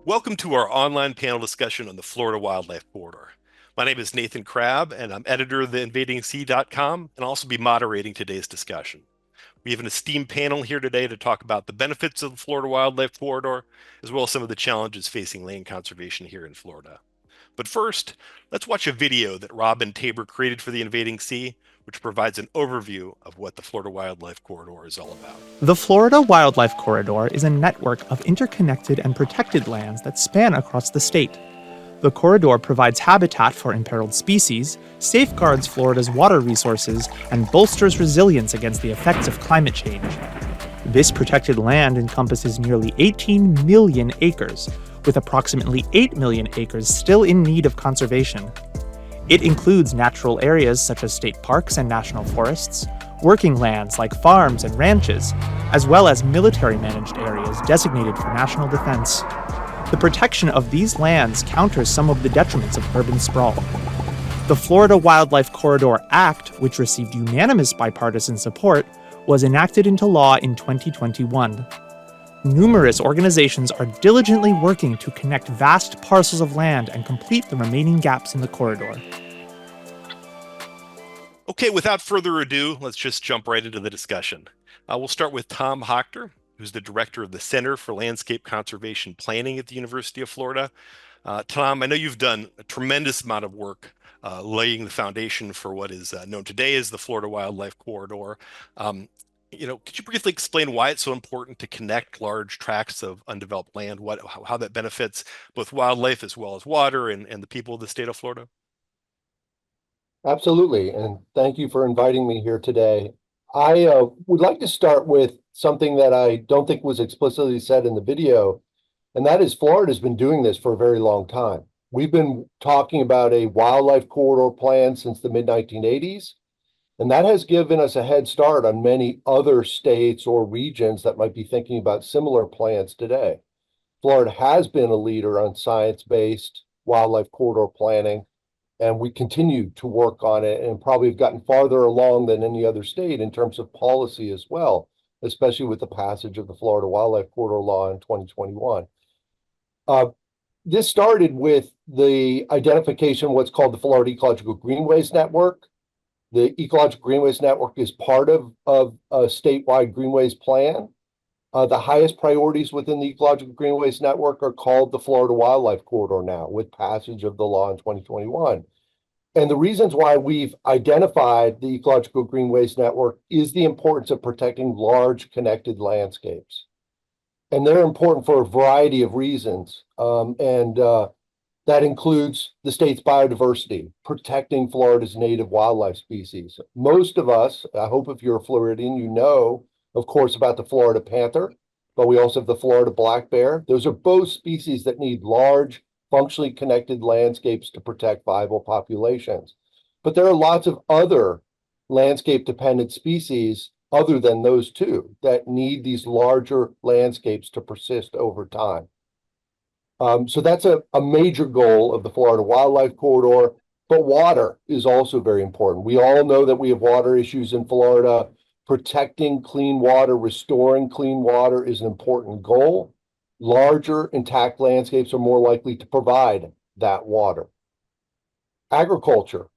Welcome to our online panel discussion on the Florida Wildlife Corridor. My name is Nathan Crabb, and I'm editor of the invadingsea.com, and I'll also be moderating today's discussion. We have an esteemed panel here today to talk about the benefits of the Florida Wildlife Corridor, as well as some of the challenges facing land conservation here in Florida. But first, let's watch a video that Rob and Tabor created for the Invading Sea, which provides an overview of what the Florida Wildlife Corridor is all about. The Florida Wildlife Corridor is a network of interconnected and protected lands that span across the state. The corridor provides habitat for imperiled species, safeguards Florida's water resources, and bolsters resilience against the effects of climate change. This protected land encompasses nearly 18 million acres, with approximately 8 million acres still in need of conservation. It includes natural areas such as state parks and national forests, working lands like farms and ranches, as well as military-managed areas designated for national defense. The protection of these lands counters some of the detriments of urban sprawl. The Florida Wildlife Corridor Act, which received unanimous bipartisan support, was enacted into law in 2021. Numerous organizations are diligently working to connect vast parcels of land and complete the remaining gaps in the corridor. Okay, without further ado, let's just jump right into the discussion. We'll start with Tom Hochter, who's the director of the Center for Landscape Conservation Planning at the University of Florida. Tom, I know you've done a tremendous amount of work laying the foundation for what is known today as the Florida Wildlife Corridor. Could you briefly explain why it's so important to connect large tracts of undeveloped land, how that benefits both wildlife as well as water and the people of the state of Florida? Absolutely, and thank you for inviting me here today. I would like to start with something that I don't think was explicitly said in the video, and that is Florida's been doing this for a very long time. We've been talking about a wildlife corridor plan since the mid-1980s, and that has given us a head start on many other states or regions that might be thinking about similar plans today. Florida has been a leader on science-based wildlife corridor planning, and we continue to work on it and probably have gotten farther along than any other state in terms of policy as well, especially with the passage of the Florida Wildlife Corridor Law in 2021. This started with the identification of what's called the Florida Ecological Greenways Network. The Ecological Greenways Network is part of a statewide greenways plan. The highest priorities within the Ecological Greenways Network are called the Florida Wildlife Corridor now, with passage of the law in 2021. And the reasons why we've identified the Ecological Greenways Network is the importance of protecting large connected landscapes. And they're important for a variety of reasons. That includes the state's biodiversity, protecting Florida's native wildlife species. Most of us, I hope if you're a Floridian, you know, of course, about the Florida panther, but we also have the Florida black bear. Those are both species that need large, functionally connected landscapes to protect viable populations. But there are lots of other landscape-dependent species other than those two that need these larger landscapes to persist over time. So that's a major goal of the Florida Wildlife Corridor, but water is also very important. We all know that we have water issues in Florida. Protecting clean water, restoring clean water is an important goal. Larger, intact landscapes are more likely to provide that water. Agriculture.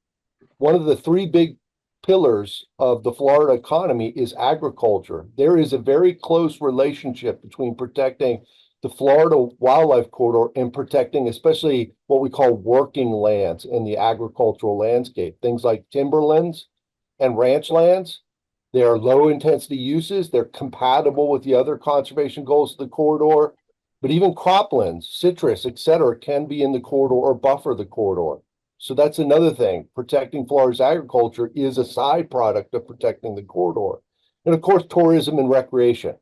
One of the three big pillars of the Florida economy is agriculture. There is a very close relationship between protecting the Florida Wildlife Corridor and protecting especially what we call working lands in the agricultural landscape. Things like timberlands and ranch lands. They are low intensity uses. They're compatible with the other conservation goals of the corridor, but even croplands, citrus, et cetera, can be in the corridor or buffer the corridor. So that's another thing. Protecting Florida's agriculture is a side product of protecting the corridor. And of course, tourism and recreation.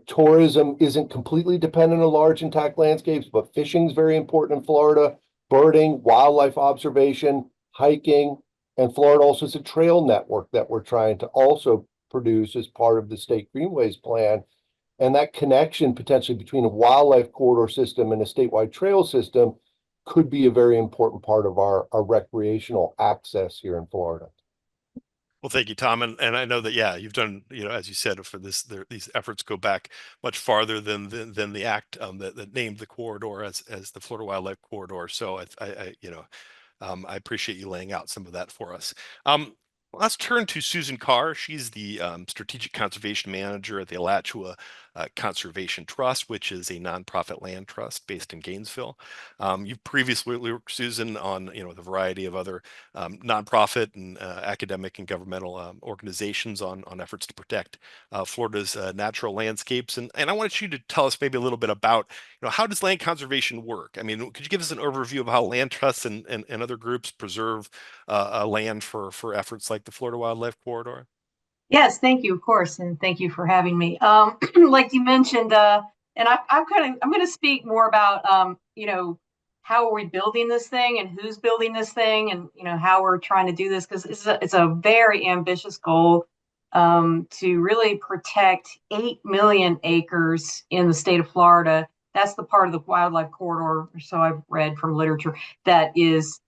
Tourism isn't completely dependent on large intact landscapes, but fishing is very important in Florida, birding, wildlife observation, hiking, and Florida also has a trail network that we're trying to also produce as part of the state greenways plan. And that connection potentially between a wildlife corridor system and a statewide trail system could be a very important part of our recreational access here in Florida. Well, thank you, Tom, and I know that yeah, you've done as you said for this these efforts go back much farther than the act that named the corridor as the Florida Wildlife Corridor. So I appreciate you laying out some of that for us. Um, let's turn to Susan Carr. She's the Strategic Conservation Manager at the Alachua Conservation Trust, which is a nonprofit land trust based in Gainesville. You've previously worked, Susan, on with a variety of other nonprofit and academic and governmental organizations on efforts to protect Florida's natural landscapes. And I wanted you to tell us maybe a little bit about how does land conservation work? I mean, could you give us an overview of how land trusts and other groups preserve land for efforts like the Florida Wildlife Corridor? Yes, thank you, of course, and thank you for having me. Like you mentioned, and I'm going to speak more about, how are we building this thing and who's building this thing, and how we're trying to do this because it's a very ambitious goal to really protect 8 million acres in the state of Florida. That's the part of the wildlife corridor, so I've read from literature, that is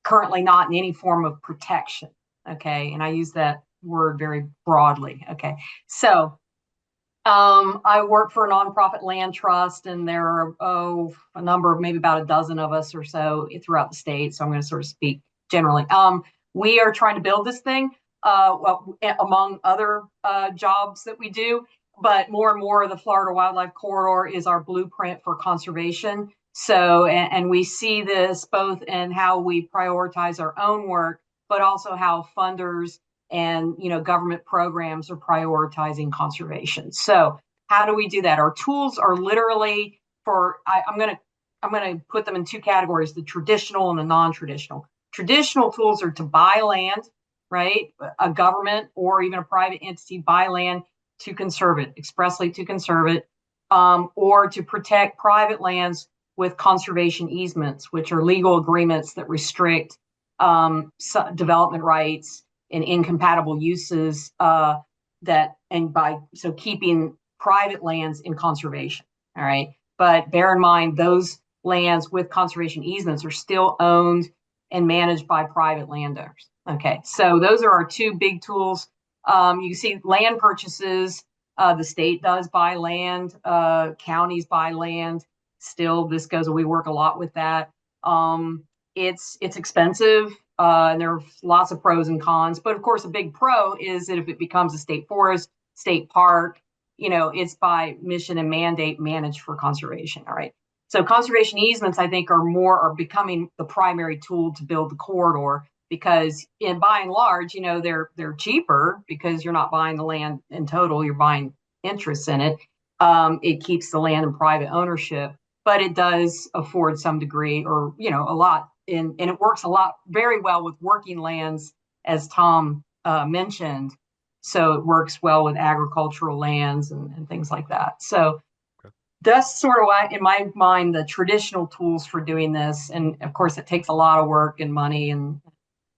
currently not in any form of protection. Okay. And I use that word very broadly. Okay. So I work for a nonprofit land trust, and there are a number of maybe about a dozen of us or so throughout the state. So I'm going to sort of speak generally. We are trying to build this thing, among other jobs that we do, but more and more the Florida Wildlife Corridor is our blueprint for conservation. So, and we see this both in how we prioritize our own work, but also how funders and government programs are prioritizing conservation. So how do we do that? Our tools are literally I'm going to put them in two categories: the traditional and the non-traditional. Traditional tools are to buy land, right? A government or even a private entity buy land to conserve it, expressly to conserve it, or to protect private lands with conservation easements, which are legal agreements that restrict development rights and incompatible uses, keeping private lands in conservation. All right. But bear in mind, those lands with conservation easements are still owned and managed by private landowners. Okay. So those are our two big tools. You see land purchases. The state does buy land, counties buy land. Still, we work a lot with that. It's expensive, and there are lots of pros and cons. But of course, a big pro is that if it becomes a state forest, state park, it's by mission and mandate managed for conservation. All right. So conservation easements, I think, are becoming the primary tool to build the corridor because, by and large, they're cheaper because you're not buying the land in total; you're buying interests in it. It keeps the land in private ownership, but it does afford some degree, or a lot, and it works a lot very well with working lands, as Tom mentioned. So it works well with agricultural lands and things like that. So Okay. that's sort of why, in my mind, the traditional tools for doing this. And of course, it takes a lot of work and money and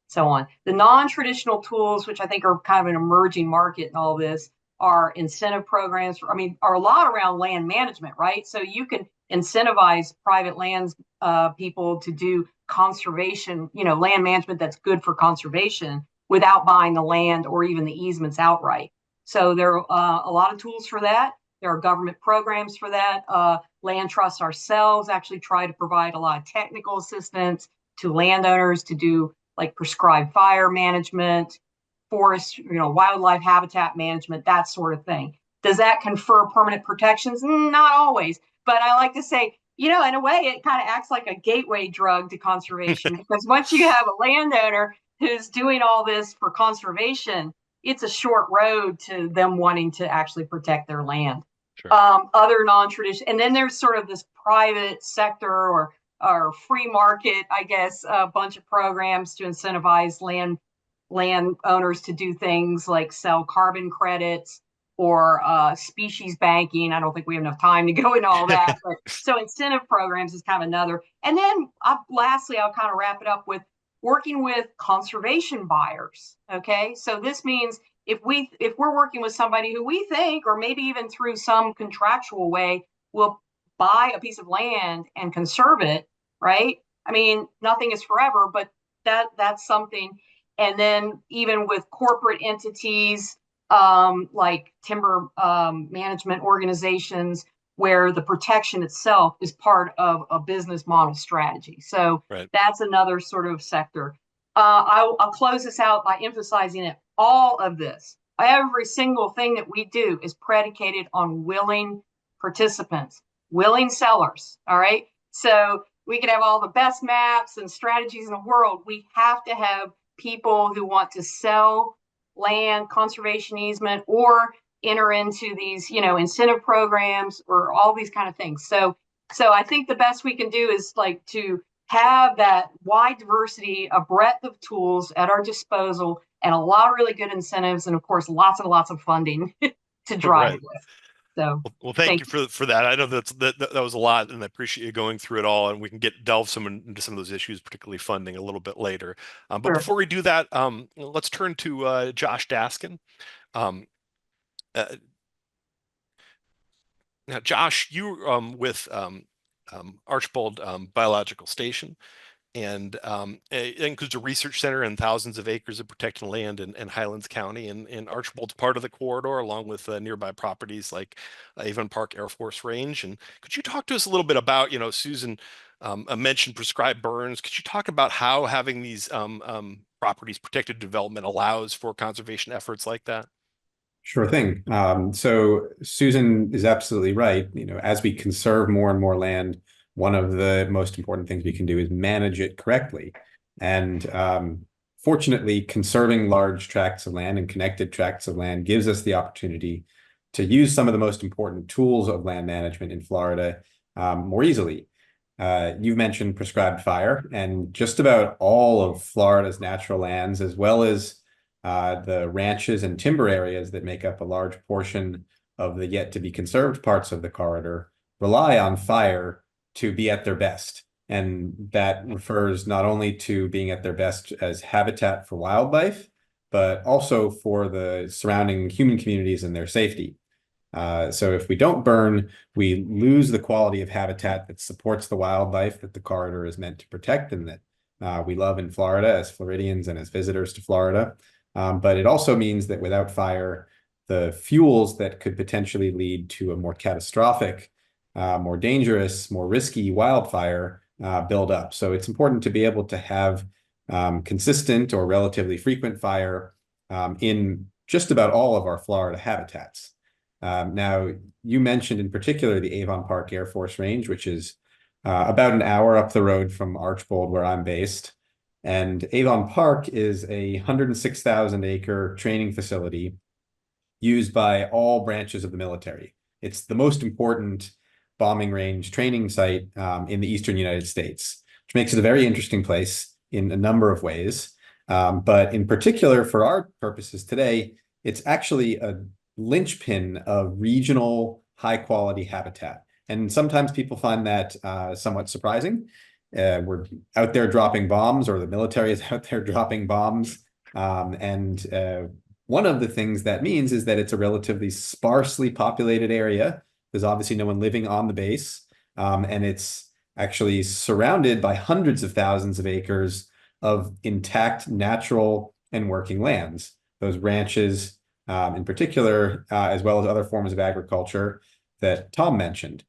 so on. The non-traditional tools, which I think are kind of an emerging market in all this, are incentive programs. Are a lot around land management, right? So you can incentivize private lands people to do conservation, land management that's good for conservation without buying the land or even the easements outright. So there are a lot of tools for that. There are government programs for that. Land trusts ourselves actually try to provide a lot of technical assistance to landowners to do like prescribed fire management, forest, wildlife habitat management, that sort of thing. Does that confer permanent protections? Not always. But I like to say, in a way, it kind of acts like a gateway drug to conservation because once you have a landowner who's doing all this for conservation, it's a short road to them wanting to actually protect their land. Sure. Other non-traditional, and then there's sort of this private sector or free market, I guess, a bunch of programs to incentivize landowners to do things like sell carbon credits or species banking. I don't think we have enough time to go into all that, but so incentive programs is kind of another. And then lastly, I'll kind of wrap it up with working with conservation buyers. Okay, so this means if we're working with somebody who we think, or maybe even through some contractual way, will buy a piece of land and conserve it, right? Nothing is forever, but that's something. And then even with corporate entities, like timber management organizations, where the protection itself is part of a business model strategy. So Right. that's another sort of sector. I'll close this out by emphasizing that all of this, every single thing that we do is predicated on willing participants, willing sellers. All right. So we could have all the best maps and strategies in the world. We have to have people who want to sell land, conservation easement, or enter into these, incentive programs or all these kind of things. So I think the best we can do is like to have that wide diversity, a breadth of tools at our disposal, and a lot of really good incentives, and of course, lots and lots of funding to drive Right. it with. So Well, thank thank you for that. I know that was a lot, and I appreciate you going through it all. And we can delve into some of those issues, particularly funding, a little bit later. But you. before we do that, let's turn to Josh Daskin. Um, uh, Now, Josh, you with Archbold Biological Station, and it includes a research center and thousands of acres of protected land in Highlands County. And Archbold's part of the corridor, along with nearby properties like Avon Park Air Force Range. And could you talk to us a little bit about, Susan mentioned prescribed burns. Could you talk about how having these properties protected development allows for conservation efforts like that? Sure thing. So Susan is absolutely right. As we conserve more and more land, one of the most important things we can do is manage it correctly. And fortunately, conserving large tracts of land and connected tracts of land gives us the opportunity to use some of the most important tools of land management in Florida more easily. You've mentioned prescribed fire, and just about all of Florida's natural lands, as well as the ranches and timber areas that make up a large portion of the yet to be conserved parts of the corridor, rely on fire to be at their best. And that refers not only to being at their best as habitat for wildlife, but also for the surrounding human communities and their safety. So if we don't burn, we lose the quality of habitat that supports the wildlife that the corridor is meant to protect and that we love in Florida as Floridians and as visitors to Florida. But it also means that without fire, the fuels that could potentially lead to a more catastrophic, more dangerous, more risky wildfire build up. So it's important to be able to have consistent or relatively frequent fire in just about all of our Florida habitats. Now, you mentioned in particular the Avon Park Air Force Range, which is about an hour up the road from Archbold, where I'm based. And Avon Park is a 106,000 acre training facility used by all branches of the military. It's the most important bombing range training site in the eastern United States, which makes it a very interesting place in a number of ways. But in particular, for our purposes today, it's actually a linchpin of regional high quality habitat. And sometimes people find that somewhat surprising. We're out there dropping bombs, or the military is out there dropping bombs. One of the things that means is that it's a relatively sparsely populated area. There's obviously no one living on the base. And it's actually surrounded by hundreds of thousands of acres of intact natural and working lands. Those ranches, in particular, as well as other forms of agriculture that Tom mentioned.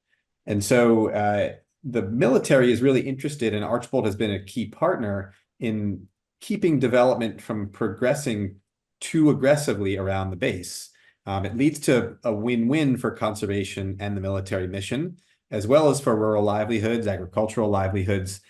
And so the military is really interested, and Archbold has been a key partner in keeping development from progressing too aggressively around the base. It leads to a win-win for conservation and the military mission, as well as for rural livelihoods, agricultural livelihoods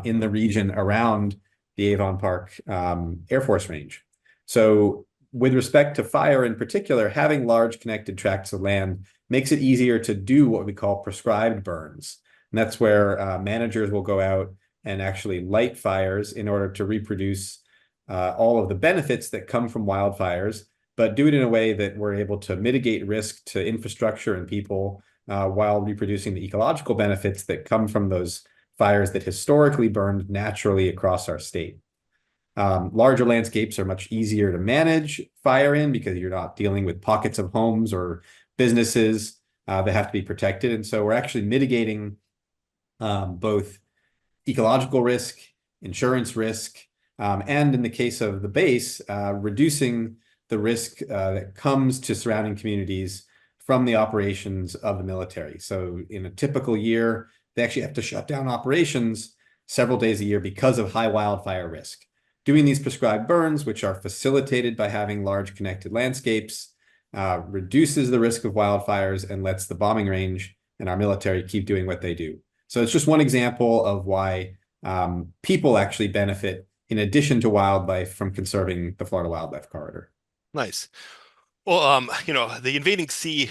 in the region around the Avon Park Air Force Range. So with respect to fire in particular, having large connected tracts of land makes it easier to do what we call prescribed burns. And that's where managers will go out and actually light fires in order to reproduce all of the benefits that come from wildfires, but do it in a way that we're able to mitigate risk to infrastructure and people while reproducing the ecological benefits that come from those fires that historically burned naturally across our state. Larger landscapes are much easier to manage fire in because you're not dealing with pockets of homes or businesses that have to be protected. And so we're actually mitigating both ecological risk, insurance risk, And in the case of the base, reducing the risk that comes to surrounding communities from the operations of the military. So in a typical year, they actually have to shut down operations several days a year because of high wildfire risk. Doing these prescribed burns, which are facilitated by having large connected landscapes, reduces the risk of wildfires and lets the bombing range and our military keep doing what they do. So it's just one example of why people actually benefit in addition to wildlife from conserving the Florida Wildlife Corridor. Nice. Well, the Invading Sea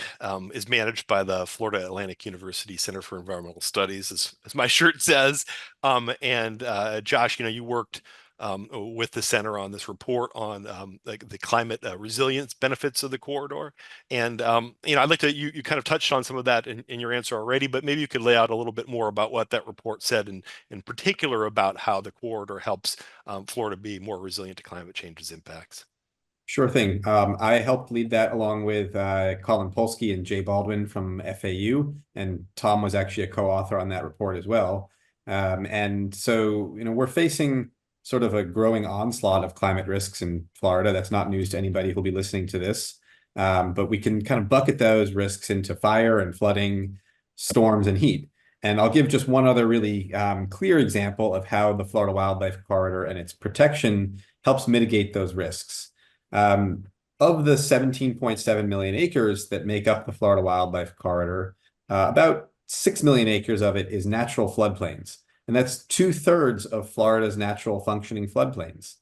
is managed by the Florida Atlantic University Center for Environmental Studies, as my shirt says. And Josh, you worked with the center on this report on the climate resilience benefits of the corridor. And I'd like to you kind of touched on some of that in your answer already, but maybe you could lay out a little bit more about what that report said, and in particular about how the corridor helps Florida be more resilient to climate change's impacts. Sure thing. I helped lead that along with Colin Polsky and Jay Baldwin from FAU, and Tom was actually a co-author on that report as well. And so, we're facing sort of a growing onslaught of climate risks in Florida. That's not news to anybody who'll be listening to this. But we can kind of bucket those risks into fire and flooding, storms, and heat. And I'll give just one other really clear example of how the Florida Wildlife Corridor and its protection helps mitigate those risks. Of the 17.7 million acres that make up the Florida Wildlife Corridor, about 6 million acres of it is natural floodplains. And that's 2/3 of Florida's natural functioning floodplains.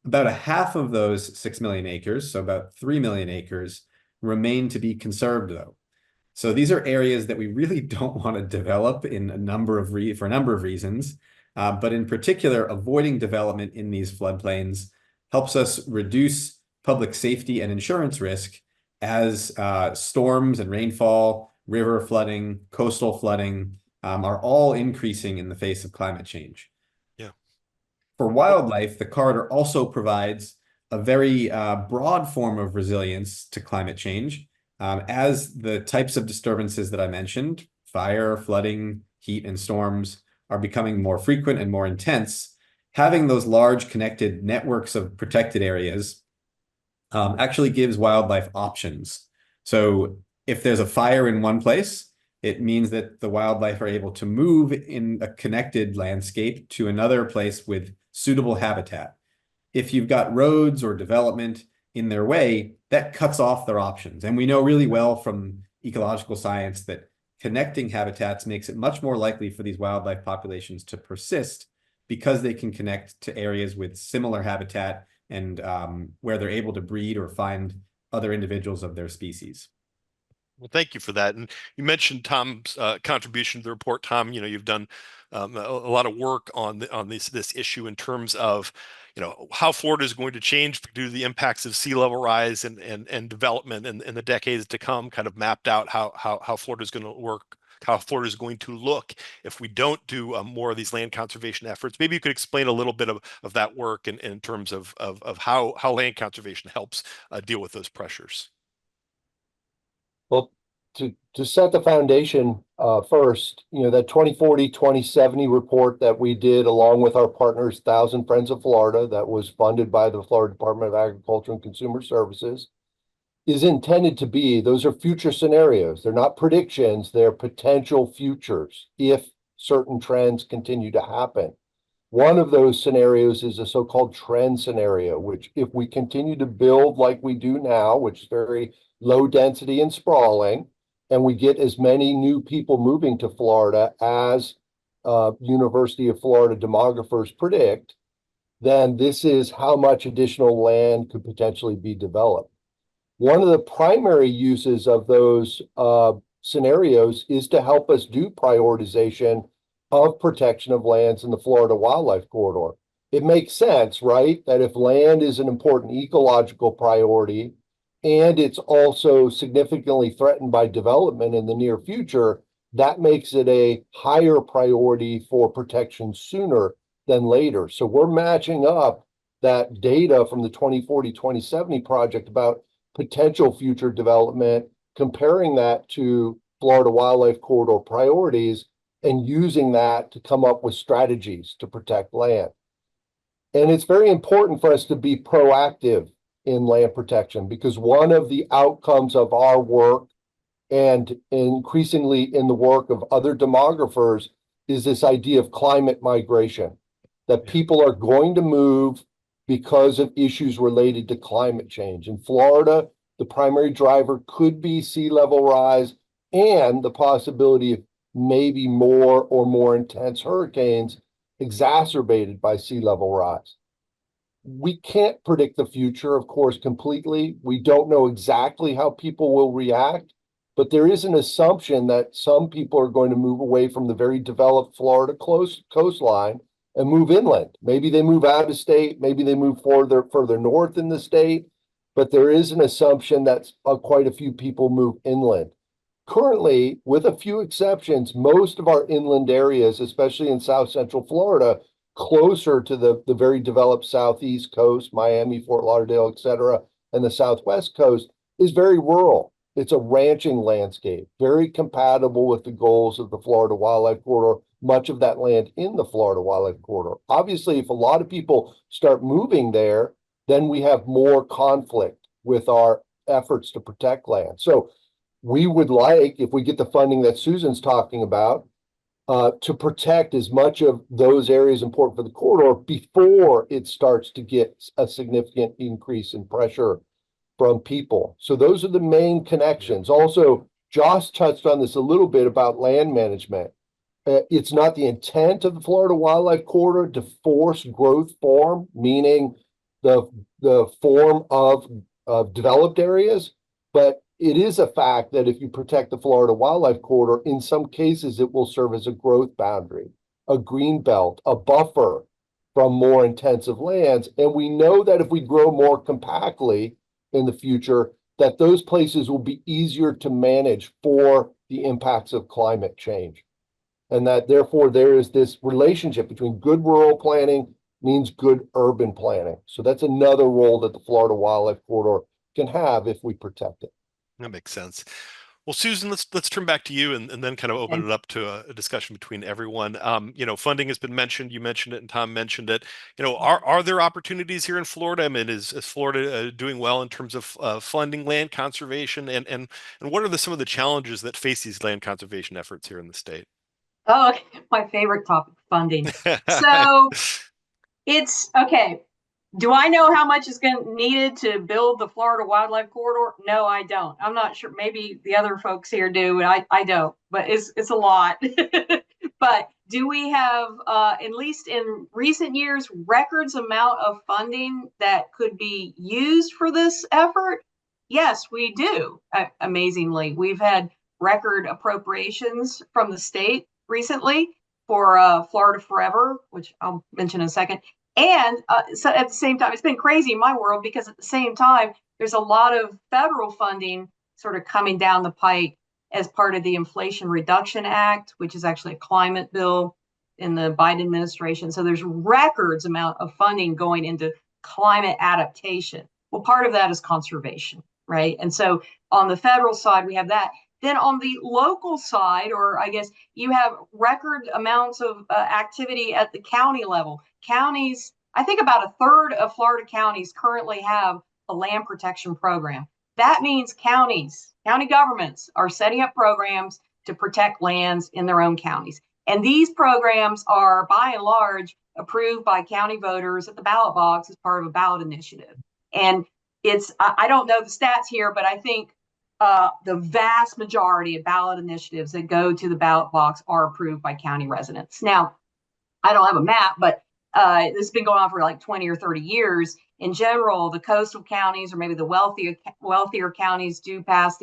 About a half of those 6 million acres, so about 3 million acres, remain to be conserved, though. So these are areas that we really don't want to develop for a number of reasons. But in particular, avoiding development in these floodplains helps us reduce public safety and insurance risk as storms and rainfall, river flooding, coastal flooding are all increasing in the face of climate change. Yeah. For wildlife, the corridor also provides a very broad form of resilience to climate change, as the types of disturbances that I mentioned, fire, flooding, heat, and storms, are becoming more frequent and more intense. Having those large connected networks of protected areas actually gives wildlife options. So if there's a fire in one place, it means that the wildlife are able to move in a connected landscape to another place with suitable habitat. If you've got roads or development in their way, that cuts off their options. And we know really well from ecological science that connecting habitats makes it much more likely for these wildlife populations to persist, because they can connect to areas with similar habitat and where they're able to breed or find other individuals of their species. Well, thank you for that. And you mentioned Tom's contribution to the report. Tom, you've done a lot of work on this issue in terms of how Florida is going to change due to the impacts of sea level rise and development in the decades to come. Kind of mapped out how Florida is going to work, how Florida is going to look if we don't do more of these land conservation efforts. Maybe you could explain a little bit of that work in terms of how land conservation helps deal with those pressures. Well, to set the foundation first, that 2040-2070 report that we did along with our partners, Thousand Friends of Florida, that was funded by the Florida Department of Agriculture and Consumer Services, is intended to be, those are future scenarios. They're not predictions, they're potential futures if certain trends continue to happen. One of those scenarios is a so-called trend scenario, which if we continue to build like we do now, which is very low density and sprawling, and we get as many new people moving to Florida as University of Florida demographers predict, then this is how much additional land could potentially be developed. One of the primary uses of those scenarios is to help us do prioritization of protection of lands in the Florida Wildlife Corridor. It makes sense, right? That if land is an important ecological priority and it's also significantly threatened by development in the near future, that makes it a higher priority for protection sooner than later. So we're matching up that data from the 2040-2070 project about potential future development, comparing that to Florida Wildlife Corridor priorities, and using that to come up with strategies to protect land. And it's very important for us to be proactive in land protection because one of the outcomes of our work and increasingly in the work of other demographers is this idea of climate migration, that Yeah. people are going to move because of issues related to climate change. In Florida, the primary driver could be sea level rise and the possibility of maybe more or more intense hurricanes exacerbated by sea level rise. We can't predict the future, of course, completely. We don't know exactly how people will react, but there is an assumption that some people are going to move away from the very developed Florida coastline and move inland. Maybe they move out of state, maybe they move further north in the state, but there is an assumption that quite a few people move inland. Currently, with a few exceptions, most of our inland areas, especially in South Central Florida, closer to the very developed Southeast coast, Miami, Fort Lauderdale, et cetera, and the Southwest coast, is very rural. It's a ranching landscape, very compatible with the goals of the Florida Wildlife Corridor, much of that land in the Florida Wildlife Corridor. Obviously, if a lot of people start moving there, then we have more conflict with our efforts to protect land. So we would like, if we get the funding that Susan's talking about, to protect as much of those areas important for the corridor before it starts to get a significant increase in pressure from people. So those are the main connections. Also, Josh touched on this a little bit about land management. It's not the intent of the Florida Wildlife Corridor to force growth form, meaning the form of developed areas, but it is a fact that if you protect the Florida Wildlife Corridor, in some cases it will serve as a growth boundary, a green belt, a buffer from more intensive lands. And we know that if we grow more compactly in the future, that those places will be easier to manage for the impacts of climate change. And that therefore there is this relationship between good rural planning means good urban planning. So that's another role that the Florida Wildlife Corridor can have if we protect it. That makes sense. Well, Susan, let's turn back to you and then kind of open Okay. it up to a discussion between everyone. Funding has been mentioned. You mentioned it, and Tom mentioned it. Are there opportunities here in Florida? I mean, is Florida doing well in terms of funding land conservation, and what are some of the challenges that face these land conservation efforts here in the state? Oh, okay. My favorite topic, funding. So it's okay. Do I know how much is going needed to build the Florida Wildlife Corridor? No, I don't. I'm not sure. Maybe the other folks here do, and I don't. But it's a lot. But do we have, at least in recent years, records amount of funding that could be used for this effort? Yes, we do. Amazingly, we've had record appropriations from the state recently for Florida Forever, which I'll mention in a second. And so at the same time, it's been crazy in my world because at the same time, there's a lot of federal funding sort of coming down the pike as part of the Inflation Reduction Act, which is actually a climate bill in the Biden administration. So there's records amount of funding going into climate adaptation. Well, part of that is conservation, right? And so on the federal side, we have that. Then on the local side, or I guess you have record amounts of activity at the county level. Counties, I think about a third of Florida counties currently have a land protection program. That means county governments are setting up programs to protect lands in their own counties. And these programs are by and large approved by county voters at the ballot box as part of a ballot initiative. And I don't know the stats here, but I think the vast majority of ballot initiatives that go to the ballot box are approved by county residents. Now, I don't have a map, but this has been going on for like 20 or 30 years. In general, the coastal counties or maybe the wealthier counties do pass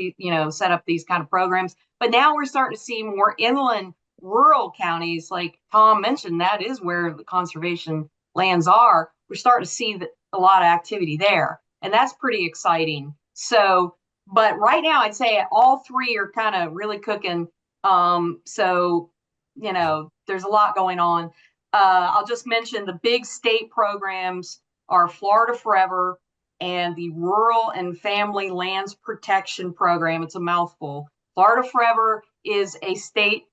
set up these kind of programs. But now we're starting to see more inland rural counties, like Tom mentioned, that is where the conservation lands are. We're starting to see a lot of activity there, and that's pretty exciting. So, but right now, I'd say all three are kind of really cooking. So, there's a lot going on. I'll just mention the big state programs are Florida Forever and the Rural and Family Lands Protection Program. It's a mouthful. Florida Forever is a state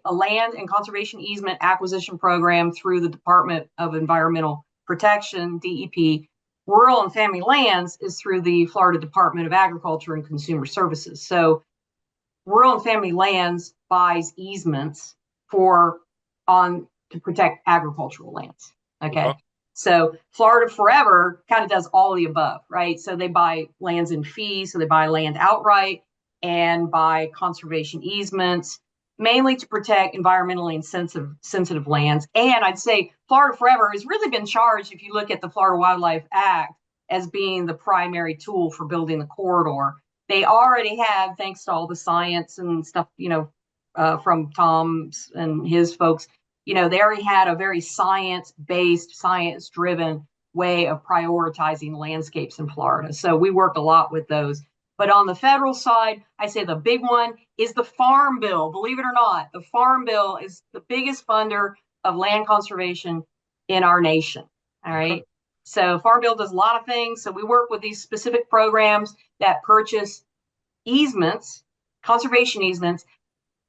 land and conservation easement acquisition program through the Department of Environmental Protection, DEP, rural and family lands is through the Florida Department of Agriculture and Consumer Services. So rural and family lands buys easements to protect agricultural lands. Okay. So Florida Forever kind of does all the above, right? So they buy lands in fee, so they buy land outright and buy conservation easements, mainly to protect environmentally sensitive lands. And I'd say Florida Forever has really been charged, if you look at the Florida Wildlife Act, as being the primary tool for building the corridor. They already have, thanks to all the science and stuff, from Tom's and his folks, they already had a very science-based, science-driven way of prioritizing landscapes in Florida. So we work a lot with those. But on the federal side, I say the big one is the Farm Bill. Believe it or not, the Farm Bill is the biggest funder of land conservation in our nation. All right. Okay. So Farm Bill does a lot of things. So we work with these specific programs that purchase easements, conservation easements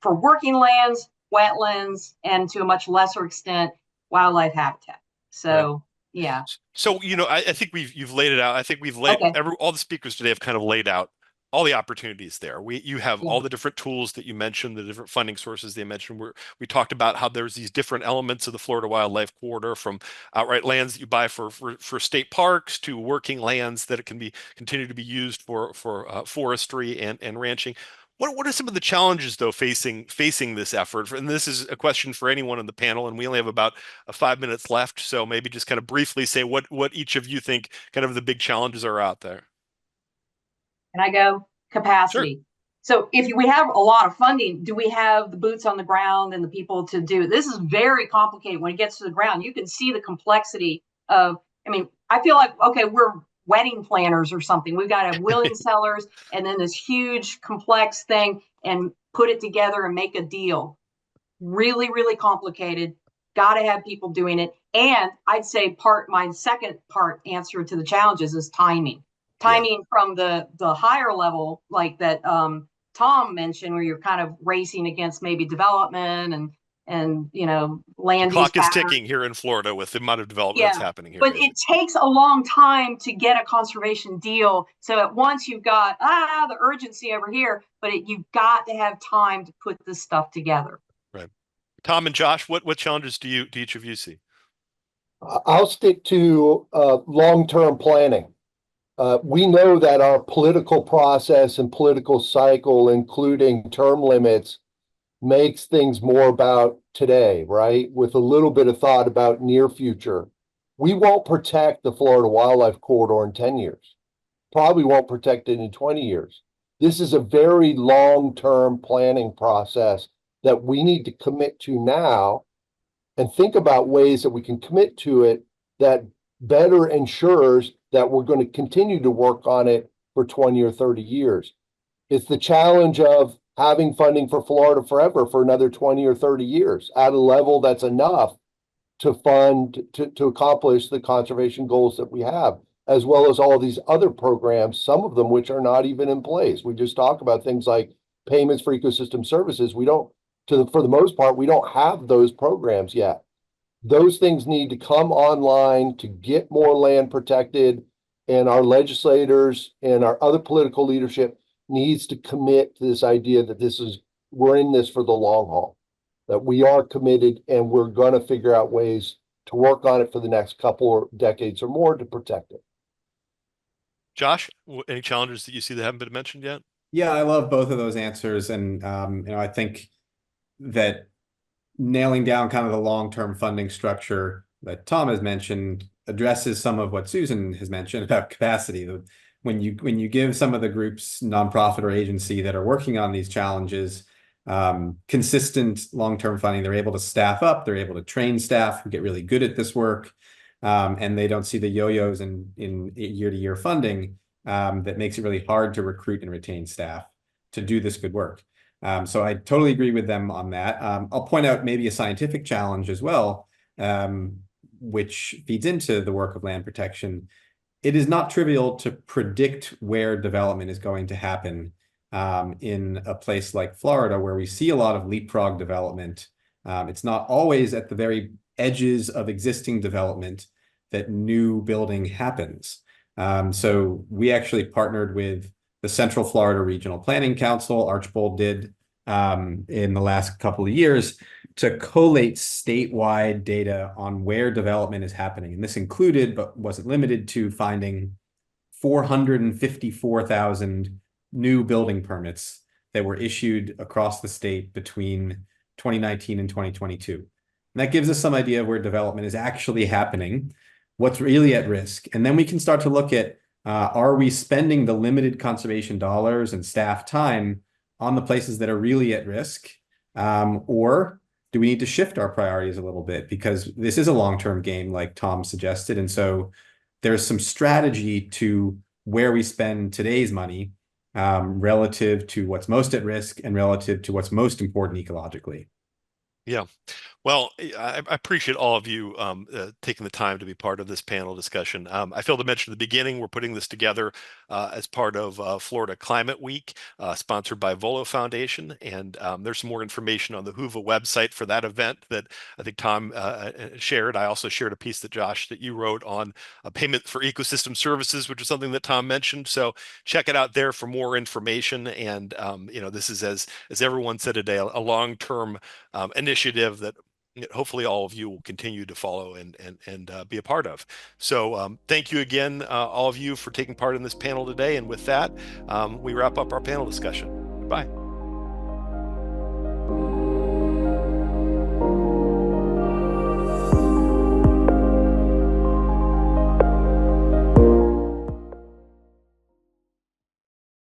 for working lands, wetlands, and to a much lesser extent, wildlife habitat. So, right. Yeah. So, I think you've laid it out. I think we've laid all the speakers today have kind of laid out all the opportunities there. You have all the different tools that you mentioned, the different funding sources they mentioned. We talked about how there's these different elements of the Florida Wildlife Corridor, from outright lands that you buy for state parks to working lands that it can continue to be used for forestry and ranching. What are some of the challenges, though, facing this effort? And this is a question for anyone on the panel, and we only have about 5 minutes left. So maybe just kind of briefly say what each of you think kind of the big challenges are out there. Can I go? Capacity. Sure. So if we have a lot of funding, do we have the boots on the ground and the people to do it? This is very complicated when it gets to the ground. You can see the complexity of, I feel like, okay, we're wedding planners or something. We've got to have willing sellers and then this huge complex thing and put it together and make a deal. Really, really complicated. Got to have people doing it. And I'd say my second part answer to the challenges is timing. Timing from the higher level, like that Tom mentioned, where you're kind of racing against maybe development and land. The clock is ticking here in Florida with the amount of development that's happening here. But it takes a long time to get a conservation deal. So at once you've got the urgency over here, but you've got to have time to put this stuff together. Right. Tom and Josh, what challenges do each of you see? I'll stick to long-term planning. We know that our political process and political cycle, including term limits, makes things more about today, right? With a little bit of thought about near future. We won't protect the Florida Wildlife Corridor in 10 years. Probably won't protect it in 20 years. This is a very long-term planning process that we need to commit to now and think about ways that we can commit to it that better ensures that we're going to continue to work on it for 20 or 30 years. It's the challenge of having funding for Florida Forever for another 20 or 30 years at a level that's enough to fund, to accomplish the conservation goals that we have, as well as all these other programs, some of them which are not even in place. We just talked about things like payments for ecosystem services. For the most part, we don't have those programs yet. Those things need to come online to get more land protected, and our legislators and our other political leadership needs to commit to this idea that we're in this for the long haul, that we are committed and we're going to figure out ways to work on it for the next couple of decades or more to protect it. Josh, any challenges that you see that haven't been mentioned yet? Yeah, I love both of those answers. And, I think that nailing down kind of the long-term funding structure that Tom has mentioned addresses some of what Susan has mentioned about capacity. When you give some of the groups, nonprofit or agency, that are working on these challenges consistent long-term funding, they're able to staff up, they're able to train staff who get really good at this work, and they don't see the yo-yos in year-to-year funding that makes it really hard to recruit and retain staff to do this good work. So I totally agree with them on that. I'll point out maybe a scientific challenge as well, which feeds into the work of land protection. It is not trivial to predict where development is going to happen in a place like Florida, where we see a lot of leapfrog development. It's not always at the very edges of existing development that new building happens. So we actually partnered with the Central Florida Regional Planning Council, Archbold did, in the last couple of years, to collate statewide data on where development is happening. And this included, but wasn't limited to, finding 454,000 new building permits that were issued across the state between 2019 and 2022. And that gives us some idea of where development is actually happening, what's really at risk. And then we can start to look at, are we spending the limited conservation dollars and staff time on the places that are really at risk? Or do we need to shift our priorities a little bit? Because this is a long-term game, like Tom suggested. And so there's some strategy to where we spend today's money, relative to what's most at risk and relative to what's most important ecologically. Yeah. Well, I appreciate all of you taking the time to be part of this panel discussion. I failed to mention at the beginning, we're putting this together as part of Florida Climate Week, sponsored by Volo Foundation. And there's some more information on the HUVA website for that event that I think Tom shared. I also shared a piece that Josh, that you wrote on payment for ecosystem services, which is something that Tom mentioned. So check it out there for more information. And this is, as everyone said today, a long-term initiative that hopefully all of you will continue to follow and be a part of. So thank you again, all of you, for taking part in this panel today. And with that, we wrap up our panel discussion. Goodbye.